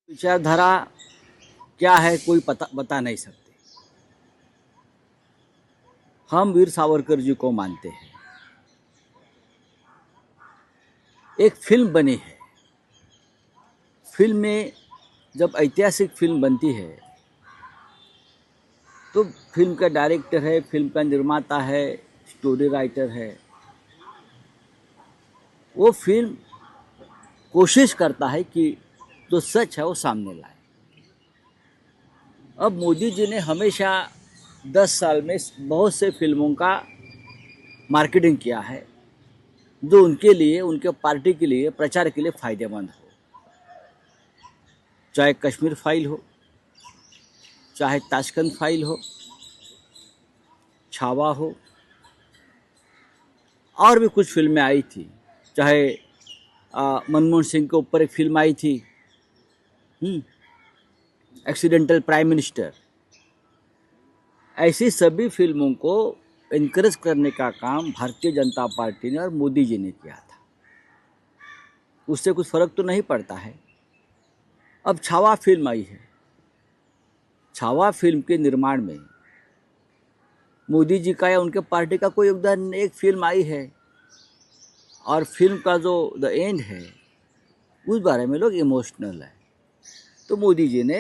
विचारधारा क्या है कोई बता नहीं सकते। हम वीर सावरकर जी को मानते हैं। एक फिल्म बनी है। फिल्म में जब ऐतिहासिक फिल्म बनती है तो फिल्म का डायरेक्टर है, फिल्म का निर्माता है, स्टोरी राइटर है, वो फिल्म कोशिश करता है कि जो सच है वो सामने लाए। अब मोदी जी ने हमेशा 10 साल में बहुत से फिल्मों का मार्केटिंग किया है जो उनके लिए, उनके पार्टी के लिए, प्रचार के लिए फ़ायदेमंद हो। चाहे कश्मीर फाइल हो, चाहे ताशकंद फाइल हो, छावा हो, और भी कुछ फिल्में आई थी। चाहे मनमोहन सिंह के ऊपर एक फिल्म आई थी, एक्सीडेंटल प्राइम मिनिस्टर। ऐसी सभी फिल्मों को इनकरेज करने का काम भारतीय जनता पार्टी ने और मोदी जी ने किया था। उससे कुछ फ़र्क तो नहीं पड़ता है। अब छावा फिल्म आई है। छावा फिल्म के निर्माण में मोदी जी का या उनके पार्टी का कोई योगदान नहीं। एक फिल्म आई है और फिल्म का जो द एंड है उस बारे में लोग इमोशनल है। तो मोदी जी ने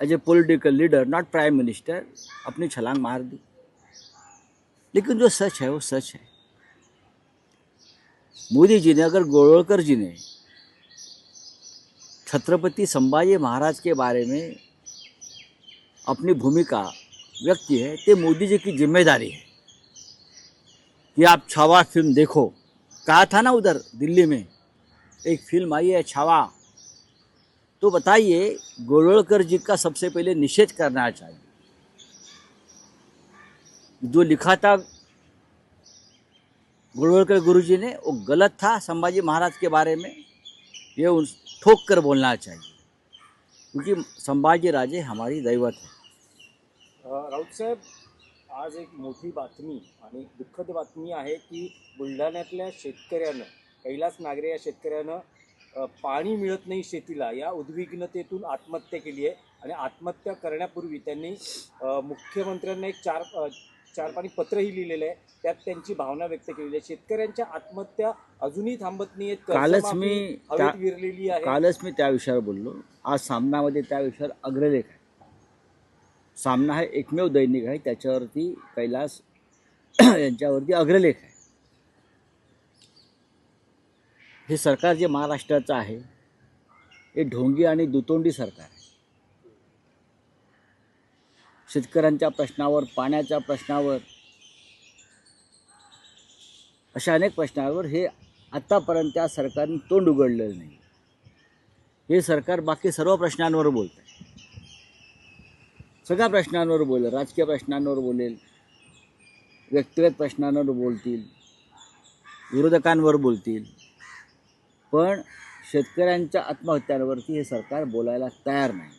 as a political leader, not prime minister, अपनी छलांग मार दी। लेकिन जो सच है वो सच है। मोदी जी ने, अगर गोलवलकर जी ने छत्रपति संभाजी महाराज के बारे में अपनी भूमिका व्यक्त की है तो मोदी जी की जिम्मेदारी है कि आप छावा फिल्म देखो। कहा था ना, उधर दिल्ली में एक फिल्म आई है छावा। तो बताइए, गोलवलकर जी का सबसे पहले निषेध करना चाहिए। जो लिखा था गोलवलकर गुरुजी ने वो गलत था संभाजी महाराज के बारे में, ये ठोक कर बोलना चाहिए, क्योंकि संभाजी राजे हमारी दैवत है। राऊत साहेब, आज एक मोठी बातमी आणि दुःखद बातमी आहे की बुलढाण्यातल्या शेतकऱ्यानं, कैलास नागरे या शेतकऱ्यानं पाणी मिळत नाही शेतीला या उद्विग्नतेतून आत्महत्या केली आहे. आणि आत्महत्या करण्यापूर्वी त्यांनी मुख्यमंत्र्यांना एक चार पाणी पत्रही लिहिलेलं आहे. त्यात त्यांची भावना व्यक्त केलेली आहे. शेतकऱ्यांच्या आत्महत्या अजूनही थांबत नाही आहेत. कालच मी त्या विषयावर बोललो. आज सामनामध्ये त्या विषयावर अग्रलेख आहे. सामना हे एकमेव दैनिक आहे, त्याच्यावरती कैलास यांच्यावरती अग्रलेख आहे. हे सरकार जे महाराष्ट्राचं आहे हे ढोंगी आणि दुतोंडी सरकार आहे. शेतकऱ्यांच्या प्रश्नावर, पाण्याच्या प्रश्नावर, अशा अनेक प्रश्नावर हे आत्तापर्यंत त्या सरकारने तोंड उघडलेलं नाही. हे सरकार बाकी सर्व प्रश्नांवर बोलतं आहे. सगळ्या प्रश्नांवर बोलेल, राजकीय प्रश्नांवर बोलेल, व्यक्तिगत प्रश्नांवर बोलतील, विरोधकांवर बोलतील, पण शेतकऱ्यांच्या आत्महत्यांवरती हे सरकार बोलायला तयार नाही.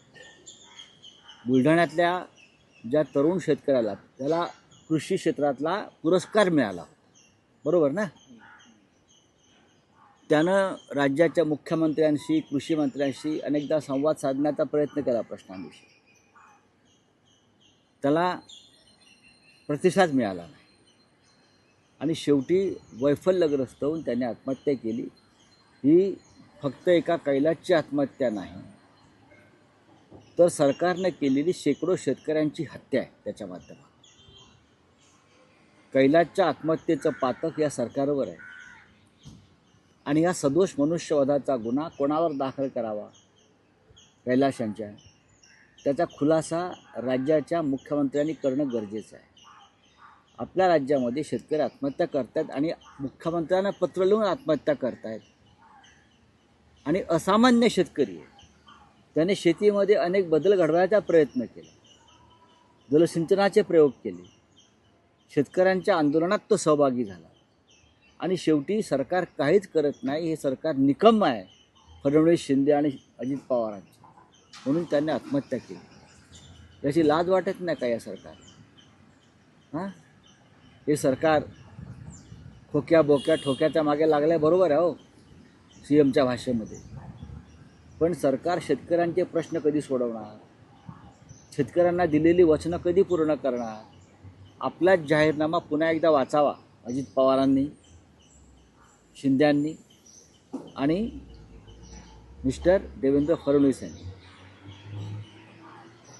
बुलढाण्यातल्या ज्या तरुण शेतकऱ्याला, त्याला कृषी क्षेत्रातला पुरस्कार मिळाला, बरोबर ना, त्यानं राज्याच्या मुख्यमंत्र्यांशी, कृषी मंत्र्यांशी अनेकदा संवाद साधण्याचा प्रयत्न केला प्रश्नांविषयी. त्याला प्रतिसाद मिळाला नाही आणि शेवटी वैफल्यग्रस्त होऊन त्याने आत्महत्या केली. ही फक्त एका कैलासची आत्महत्या नाही, तर सरकारने केलेली शेकडो शेतकऱ्यांची हत्या आहे. त्याच्या माध्यमातून कैलासच्या आत्महत्येचं पातक या सरकारवर आहे. आणि या सदोष मनुष्यवधाचा गुन्हा कोणावर दाखल करावा, कैलास यांच्या, त्याचा खुलासा राज्याच्या मुख्यमंत्र्यांनी करणं गरजेचं आहे. आपल्या राज्यामध्ये शेतकरी आत्महत्या करतात आणि मुख्यमंत्र्यांना पत्र लिहून आत्महत्या करतायत. आणि असामान्य शेतकरी आहे, त्याने शेतीमध्ये अनेक बदल घडवायचा प्रयत्न केला, जलसिंचनाचे प्रयोग केले, शेतकऱ्यांच्या आंदोलनात तो सहभागी झाला आणि शेवटी सरकार काहीच करत नाही. हे सरकार निकम्म आहे फडणवीस, शिंदे आणि अजित पवारांचे, म्हणून त्यांनी आत्महत्या केली. याची लाज वाटत नाही का या सरकारला? हे सरकार खोक्या बोक्या ठोक्याच्या मागे लागल्या, बरोबर आहे हो, CMच्या भाषेमध्ये. पण सरकार शेतकऱ्यांचे प्रश्न कधी सोडवणार, शेतकऱ्यांना दिलेली वचनं कधी पूर्ण करणार? आपलाच जाहीरनामा पुन्हा एकदा वाचावा अजित पवारांनी, शिंद्यांनी आणि मिस्टर देवेंद्र फडणवीस यांनी.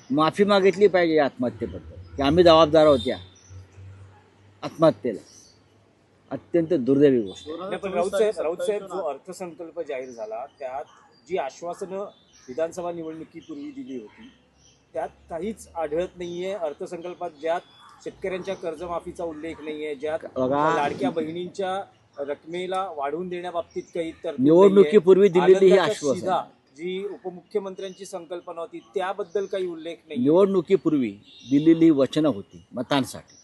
माफी मागितली पाहिजे या आत्महत्येबद्दल की आम्ही जबाबदार आहोत या आत्महत्येला. अत्यंत दुर्दैवी गोष्ट. नाही, पण राऊत साहेब जो अर्थसंकल्प जाहीर झाला त्यात जी आश्वासनं विधानसभा निवडणुकीपूर्वी दिली होती त्यात काहीच आढळत नाहीये. अर्थसंकल्पात ज्यात शेतकऱ्यांच्या कर्जमाफीचा उल्लेख नाहीये, ज्यात बघा, लाडक्या बहिणींच्या रकमेला वाढवून देण्याबाबतीत काही तरतूद निवडणुकीपूर्वी दिलेली ही आनंदाचा आश्वासन, शिधा जी उपमुख्यमंत्र्यांची संकल्पना होती त्याबद्दल काही उल्लेख नाही. निवडणुकीपूर्वी दिलेली वचनं होती मतांसाठी.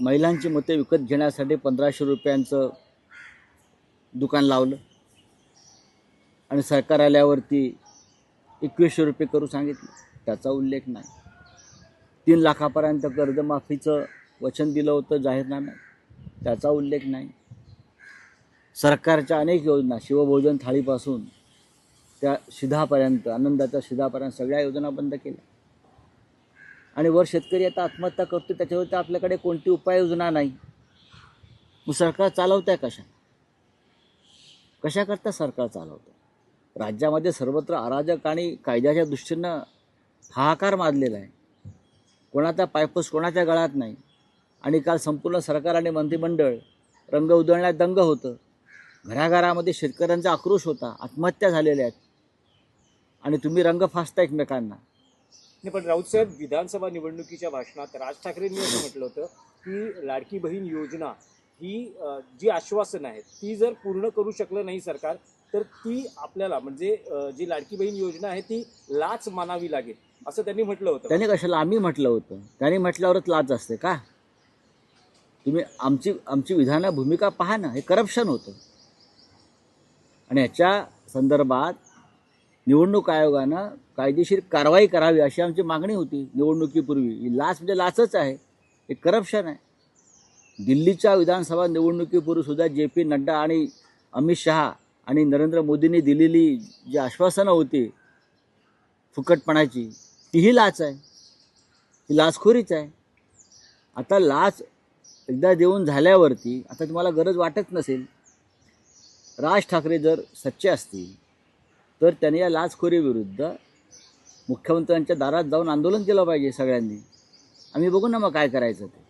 महिलांची मते विकत घेण्यासाठी 1500 रुपयांचं दुकान लावलं आणि सरकार आल्यावरती 2100 रुपये करू सांगितलं, त्याचा उल्लेख नाही. 3 लाखापर्यंत कर्जमाफीचं वचन दिलं होतं जाहीरनाम्यात, त्याचा उल्लेख नाही. सरकारच्या अनेक योजना, शिवभोजन थाळीपासून त्या शिधापर्यंत, आनंदाच्या शिधापर्यंत सगळ्या योजना बंद केल्या. आणि वर शेतकरी आता आत्महत्या करतो, त्याच्यावरती आपल्याकडे कोणती उपाययोजना नाही. मग सरकार चालवत आहे कशाकरता सरकार चालवतं? राज्यामध्ये सर्वत्र अराजक आणि कायद्याच्या दृष्टीनं हाहाकार माजलेला आहे. कोणाचा पायपस कोणाच्या गळ्यात नाही. आणि काल संपूर्ण सरकार आणि मंत्रिमंडळ रंग उधळण्यात दंग होतं. घराघरामध्ये शेतकऱ्यांचा आक्रोश होता, आत्महत्या झालेल्या आहेत आणि तुम्ही रंग फासता एकमेकांना. नाही, पण राऊत साहेब विधानसभा निवडणुकीच्या भाषणात राज ठाकरेंनी असं म्हटलं होतं की लाडकी बहीण योजना ही जी आश्वासनं आहेत ती जर पूर्ण करू शकलं नाही सरकार तर ती आपल्याला म्हणजे जी लाडकी बहीण योजना आहे ती लाच मानावी लागेल असं त्यांनी म्हटलं होतं. त्याने कशाला? आम्ही म्हटलं होतं. त्यांनी म्हटल्यावरच लाच असते का? तुम्ही आमची विधान भूमिका पहा ना. हे करप्शन होतं आणि याच्या संदर्भात निवडणूक आयोगानं कायदेशीर कारवाई करावी अशी आमची मागणी होती निवडणुकीपूर्वी. ही लाच म्हणजे लाचच आहे, हे करप्शन आहे. दिल्लीच्या विधानसभा निवडणुकीपूर्वीसुद्धा JP नड्डा आणि अमित शहा आणि नरेंद्र मोदींनी दिलेली जी आश्वासनं होती फुकटपणाची, तीही लाच आहे, ही लाचखोरीच आहे. आता लाच एकदा देऊन झाल्यावरती आता तुम्हाला गरज वाटत नसेल, राज ठाकरे जर सच्चे असतील तर त्यांनी या लाचखोरीविरुद्ध मुख्यमंत्र्यांच्या दारात जाऊन आंदोलन केलं पाहिजे सगळ्यांनी. आम्ही बघू ना मग काय करायचं ते.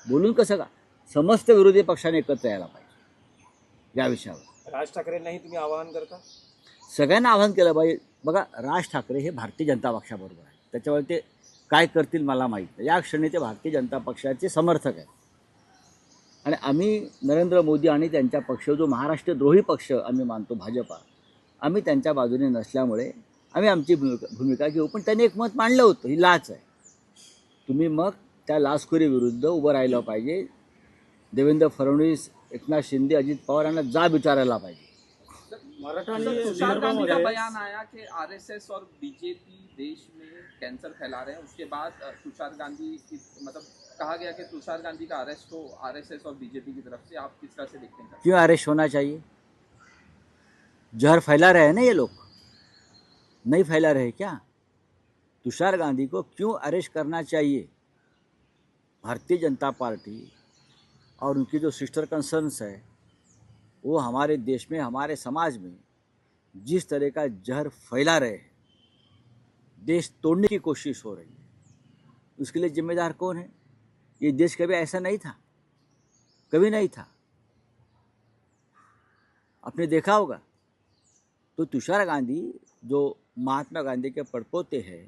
बोलून कसं का? समस्त विरोधी पक्षाने एकत्र यायला पाहिजे या विषयावर. राज ठाकरेंनाही तुम्ही आवाहन करता? सगळ्यांना आवाहन केलं पाहिजे. बघा, राज ठाकरे हे भारतीय जनता पक्षाबरोबर आहे, त्याच्यामुळे ते काय करतील मला माहीत नाही. या क्षणी ते भारतीय जनता पक्षाचे समर्थक आहेत आणि आम्ही नरेंद्र मोदी आणि त्यांच्या पक्ष जो महाराष्ट्रद्रोही पक्ष आम्ही मानतो भाजपा, आम्ही त्यांच्या बाजूने नसल्यामुळे आम्ही आमची भूमिका घेऊ. पण त्यांनी एक मत मांडलं होतं, ही लाच आहे. तुम्ही मग त्या लाचखोरीविरुद्ध उभं राहिलं पाहिजे. देवेंद्र फडणवीस, एकनाथ शिंदे, अजित पवार यांना जाब विचारायला पाहिजे. तुषार गांधी का बयान आया कि आरएसएस और बीजेपी देश में कैंसर फैला रहे हैं. उसके बाद तुषार गांधी की मतलब कहा गया कि तुषार गांधी का अरेस्ट हो आरएसएस और बीजेपी की तरफ से. आप किस तरह से देखते हैं? क्यों अरेस्ट होना चाहिए? जहर फैला रहे हैं ना ये लोग, नहीं फैला रहे क्या? तुषार गांधी को क्यों अरेस्ट करना चाहिए? भारतीय जनता पार्टी और उनकी जो सिस्टर कंसर्न्स है वो हमारे देश में, हमारे समाज में जिस तरह का जहर फैला रहे हैं, देश तोड़ने की कोशिश हो रही है, उसके लिए जिम्मेदार कौन है? ये देश कभी ऐसा नहीं था, कभी नहीं था. आपने देखा होगा. तो तुषार गांधी जो महात्मा गांधी के पड़पोते हैं,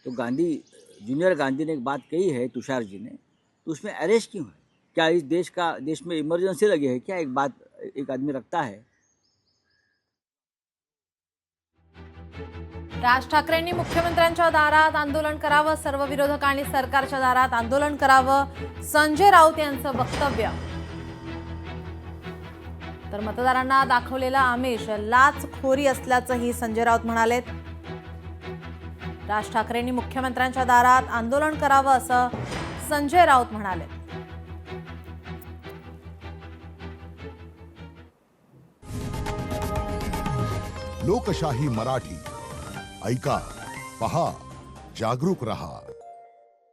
तो गांधी जूनियर गांधी ने एक बात कही है तुषार जी ने, तो उसमें अरेस्ट क्यों है? क्या इस देश में इमरजेंसी लगी है क्या? एक आदमी रखता है. राज ठाकरेंनी मुख्यमंत्र्यांच्या दारात आंदोलन करावं, सर्व विरोधकांनी सरकारच्या दारात आंदोलन करावं, संजय राऊत यांचं वक्तव्य. तर मतदारांना दाखवलेला आमिष लाचखोरी असल्याचंही संजय राऊत म्हणालेत. राज ठाकरेंनी मुख्यमंत्र्यांच्या दारात आंदोलन करावं असं संजय राऊत म्हणाले. लोकशाही मराठी. ऐका, पहा, जागरूक रहा.